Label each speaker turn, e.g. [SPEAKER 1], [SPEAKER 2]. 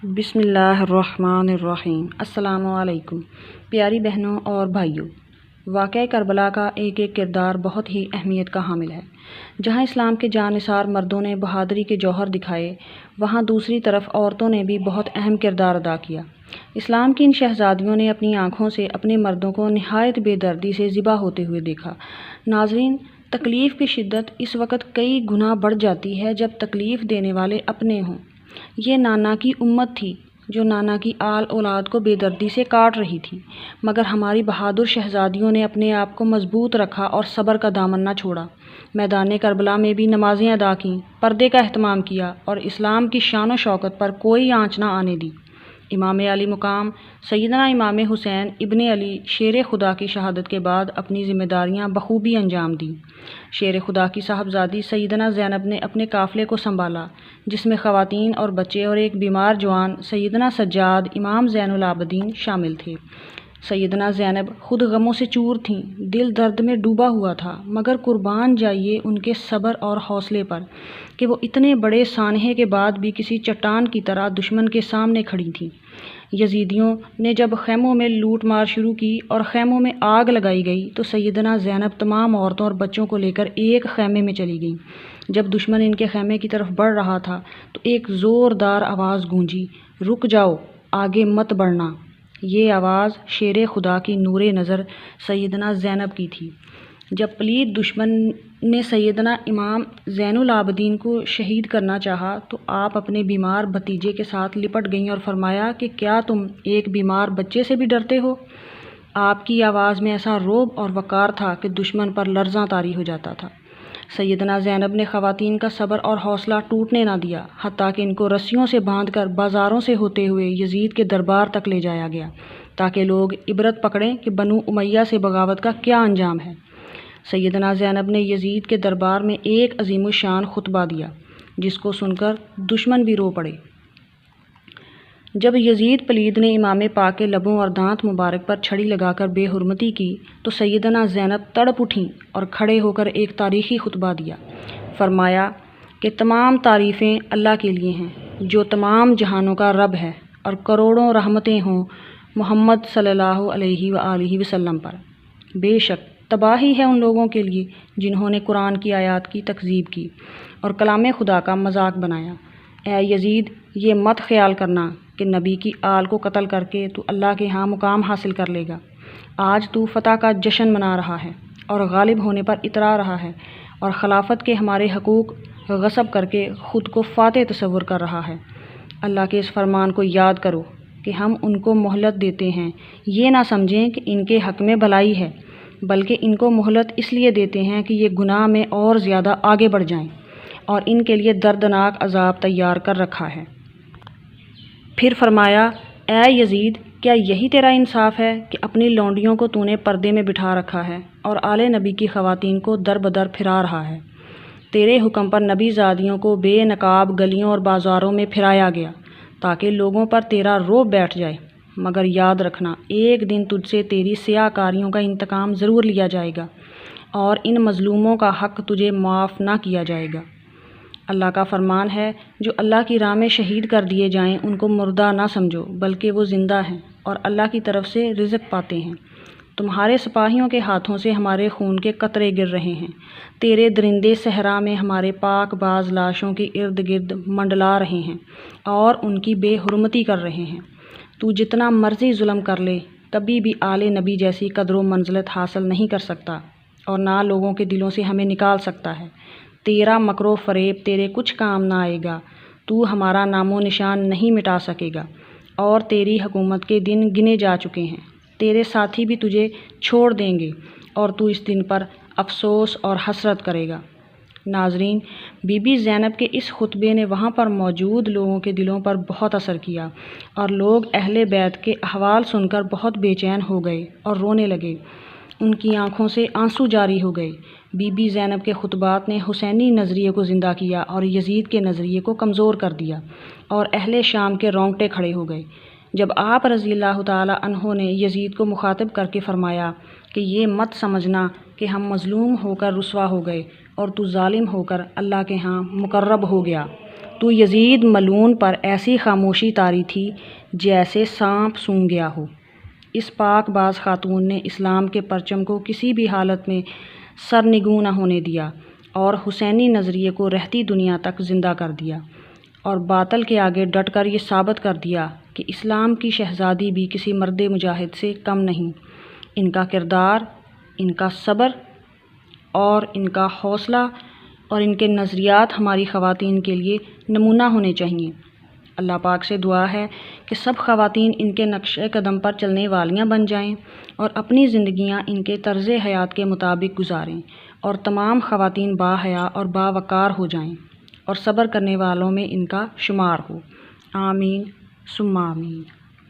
[SPEAKER 1] بسم اللہ الرحمن الرحیم۔ السلام علیکم پیاری بہنوں اور بھائیوں، واقعہ کربلا کا ایک ایک کردار بہت ہی اہمیت کا حامل ہے۔ جہاں اسلام کے جانثار مردوں نے بہادری کے جوہر دکھائے، وہاں دوسری طرف عورتوں نے بھی بہت اہم کردار ادا کیا۔ اسلام کی ان شہزادیوں نے اپنی آنکھوں سے اپنے مردوں کو نہایت بے دردی سے ذبح ہوتے ہوئے دیکھا۔ ناظرین، تکلیف کی شدت اس وقت کئی گنا بڑھ جاتی ہے جب تکلیف دینے والے اپنے ہوں۔ یہ نانا کی امت تھی جو نانا کی آل اولاد کو بے دردی سے کاٹ رہی تھی، مگر ہماری بہادر شہزادیوں نے اپنے آپ کو مضبوط رکھا اور صبر کا دامن نہ چھوڑا۔ میدان کربلا میں بھی نمازیں ادا کیں، پردے کا اہتمام کیا اور اسلام کی شان و شوکت پر کوئی آنچ نہ آنے دی۔ امام علی مقام سیدنا امام حسین ابن علی شیر خدا کی شہادت کے بعد اپنی ذمہ داریاں بخوبی انجام دیں۔ شیر خدا کی صاحبزادی سیدنا زینب نے اپنے قافلے کو سنبھالا، جس میں خواتین اور بچے اور ایک بیمار جوان سیدنا سجاد امام زین العابدین شامل تھے۔ سیدنا زینب خود غموں سے چور تھیں، دل درد میں ڈوبا ہوا تھا، مگر قربان جائیے ان کے صبر اور حوصلے پر کہ وہ اتنے بڑے سانحے کے بعد بھی کسی چٹان کی طرح دشمن کے سامنے کھڑی تھیں۔ یزیدیوں نے جب خیموں میں لوٹ مار شروع کی اور خیموں میں آگ لگائی گئی تو سیدنا زینب تمام عورتوں اور بچوں کو لے کر ایک خیمے میں چلی گئیں۔ جب دشمن ان کے خیمے کی طرف بڑھ رہا تھا تو ایک زوردار آواز گونجی، رک جاؤ، آگے مت بڑھنا۔ یہ آواز شیر خدا کی نور نظر سیدنا زینب کی تھی۔ جب پلید دشمن نے سیدنا امام زین العابدین کو شہید کرنا چاہا تو آپ اپنے بیمار بھتیجے کے ساتھ لپٹ گئیں اور فرمایا کہ کیا تم ایک بیمار بچے سے بھی ڈرتے ہو؟ آپ کی آواز میں ایسا رعب اور وقار تھا کہ دشمن پر لرزاں طاری ہو جاتا تھا۔ سیدنا زینب نے خواتین کا صبر اور حوصلہ ٹوٹنے نہ دیا، حتیٰ کہ ان کو رسیوں سے باندھ کر بازاروں سے ہوتے ہوئے یزید کے دربار تک لے جایا گیا، تاکہ لوگ عبرت پکڑیں کہ بنو امیہ سے بغاوت کا کیا انجام ہے۔ سیدنا زینب نے یزید کے دربار میں ایک عظیم الشان خطبہ دیا، جس کو سن کر دشمن بھی رو پڑے۔ جب یزید پلید نے امام پاک کے لبوں اور دانت مبارک پر چھڑی لگا کر بے حرمتی کی تو سیدنا زینب تڑپ اٹھیں اور کھڑے ہو کر ایک تاریخی خطبہ دیا۔ فرمایا کہ تمام تعریفیں اللہ کے لیے ہیں جو تمام جہانوں کا رب ہے، اور کروڑوں رحمتیں ہوں محمد صلی اللہ علیہ وآلہ وسلم پر۔ بے شک تباہی ہے ان لوگوں کے لیے جنہوں نے قرآن کی آیات کی تکذیب کی اور کلام خدا کا مذاق بنایا۔ اے یزید، یہ مت خیال کرنا کہ نبی کی آل کو قتل کر کے تو اللہ کے ہاں مقام حاصل کر لے گا۔ آج تو فتح کا جشن منا رہا ہے اور غالب ہونے پر اترا رہا ہے، اور خلافت کے ہمارے حقوق غصب کر کے خود کو فاتح تصور کر رہا ہے۔ اللہ کے اس فرمان کو یاد کرو کہ ہم ان کو مہلت دیتے ہیں، یہ نہ سمجھیں کہ ان کے حق میں بھلائی ہے، بلکہ ان کو مہلت اس لیے دیتے ہیں کہ یہ گناہ میں اور زیادہ آگے بڑھ جائیں، اور ان کے لیے دردناک عذاب تیار کر رکھا ہے۔ پھر فرمایا، اے یزید، کیا یہی تیرا انصاف ہے کہ اپنی لونڈیوں کو تو نے پردے میں بٹھا رکھا ہے اور آل نبی کی خواتین کو در بدر پھرا رہا ہے؟ تیرے حکم پر نبی زادیوں کو بے نقاب گلیوں اور بازاروں میں پھرایا گیا تاکہ لوگوں پر تیرا رعب بیٹھ جائے، مگر یاد رکھنا ایک دن تجھ سے تیری سیاہ کاریوں کا انتقام ضرور لیا جائے گا، اور ان مظلوموں کا حق تجھے معاف نہ کیا جائے گا۔ اللہ کا فرمان ہے، جو اللہ کی راہ میں شہید کر دیے جائیں ان کو مردہ نہ سمجھو، بلکہ وہ زندہ ہیں اور اللہ کی طرف سے رزق پاتے ہیں۔ تمہارے سپاہیوں کے ہاتھوں سے ہمارے خون کے قطرے گر رہے ہیں، تیرے درندے صحرا میں ہمارے پاک باز لاشوں کے ارد گرد منڈلا رہے ہیں اور ان کی بے حرمتی کر رہے ہیں۔ تو جتنا مرضی ظلم کر لے، کبھی بھی آل نبی جیسی قدر و منزلت حاصل نہیں کر سکتا، اور نہ لوگوں کے دلوں سے ہمیں نکال سکتا ہے۔ تیرا مکر و فریب تیرے کچھ کام نہ آئے گا، تو ہمارا نام و نشان نہیں مٹا سکے گا، اور تیری حکومت کے دن گنے جا چکے ہیں۔ تیرے ساتھی بھی تجھے چھوڑ دیں گے، اور تو اس دن پر افسوس اور حسرت کرے گا۔ ناظرین، بی بی زینب کے اس خطبے نے وہاں پر موجود لوگوں کے دلوں پر بہت اثر کیا، اور لوگ اہل بیت کے احوال سن کر بہت بے چین ہو گئے اور رونے لگے۔ ان کی آنکھوں سے آنسو جاری ہو گئے۔ بی بی زینب کے خطبات نے حسینی نظریے کو زندہ کیا اور یزید کے نظریے کو کمزور کر دیا، اور اہل شام کے رونگٹے کھڑے ہو گئے جب آپ رضی اللہ تعالیٰ عنہ نے یزید کو مخاطب کر کے فرمایا کہ یہ مت سمجھنا کہ ہم مظلوم ہو کر رسوا ہو گئے اور تو ظالم ہو کر اللہ کے ہاں مقرب ہو گیا۔ تو تو یزید ملعون پر ایسی خاموشی طاری تھی جیسے سانپ سونگھ گیا ہو۔ اس پاک باز خاتون نے اسلام کے پرچم کو کسی بھی حالت میں سرنگوں نہ ہونے دیا اور حسینی نظریے کو رہتی دنیا تک زندہ کر دیا، اور باطل کے آگے ڈٹ کر یہ ثابت کر دیا کہ اسلام کی شہزادی بھی کسی مرد مجاہد سے کم نہیں۔ ان کا کردار، ان کا صبر اور ان کا حوصلہ اور ان کے نظریات ہماری خواتین کے لیے نمونہ ہونے چاہیے۔ اللہ پاک سے دعا ہے کہ سب خواتین ان کے نقش قدم پر چلنے والیاں بن جائیں اور اپنی زندگیاں ان کے طرز حیات کے مطابق گزاریں، اور تمام خواتین با حیا اور باوقار ہو جائیں اور صبر کرنے والوں میں ان کا شمار ہو۔ آمین ثم آمین۔